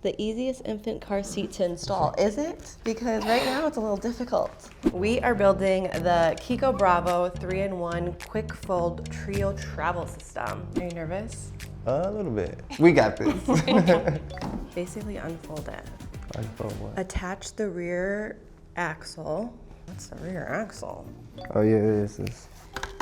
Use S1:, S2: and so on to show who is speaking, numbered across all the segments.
S1: The easiest infant car seat to install, is it? Because right now it's a little difficult. We are building the Chicco Bravo 3-in-1 Quick-Fold Trio Travel System. Are you nervous?
S2: A little bit. We got this.
S1: Basically unfold it.
S2: Unfold what?
S1: Attach the rear axle. What's the rear axle?
S2: Oh yeah, this is.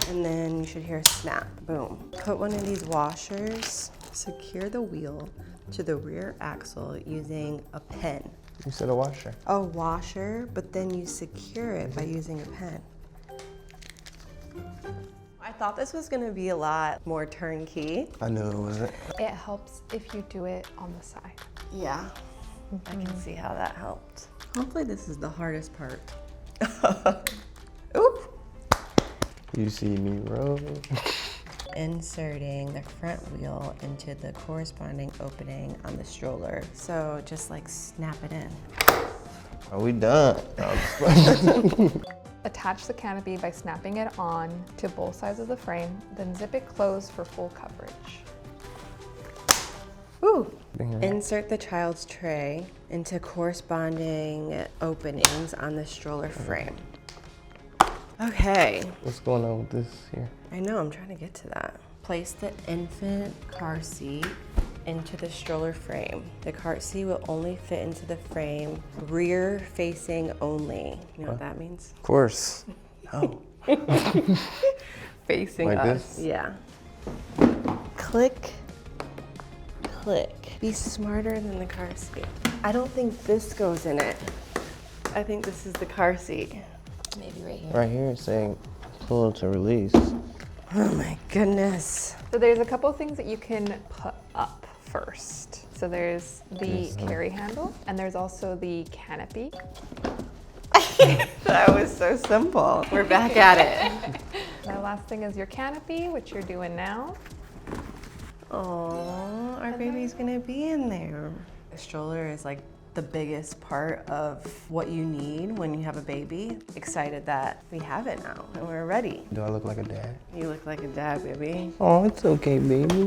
S1: And then you should hear a snap, boom. Put one of these washers, secure the wheel to the rear axle using a pin.
S2: You said a washer.
S1: A washer, but then you secure it by using a pen. I thought this was gonna be a lot more turnkey.
S2: I knew it wasn't.
S3: It helps if you do it on the side.
S1: Yeah, I can see how that helped. Hopefully this is the hardest part. Oop!
S2: You see me roll.
S1: Inserting the front wheel into the corresponding opening on the stroller. So just like snap it in.
S2: Are we done?
S3: Attach the canopy by snapping it on to both sides of the frame, then zip it closed for full coverage.
S1: Woo. Insert the child's tray into corresponding openings on the stroller frame. Okay.
S2: What's going on with this here?
S1: I know, I'm trying to get to that. Place the infant car seat into the stroller frame. The car seat will only fit into the frame rear facing only. You know what that means?
S2: Of course. Oh.
S1: Facing
S2: like
S1: us.
S2: This?
S1: Yeah. Click, click. Be smarter than the car seat. I don't think this goes in it. I think this is the car seat. Maybe right here.
S2: Right here it's saying pull to release.
S1: Oh my goodness.
S3: So there's a couple of things that you can put up first. So there's the carry handle, and there's also the canopy.
S1: That was so simple. We're back at it.
S3: The last thing is your canopy, which you're doing now.
S1: Oh, our baby's gonna be in there. The stroller is like the biggest part of what you need when you have a baby. Excited that we have it now and we're ready.
S2: Do I look like a dad?
S1: You look like a dad, baby.
S2: Oh, it's okay, baby.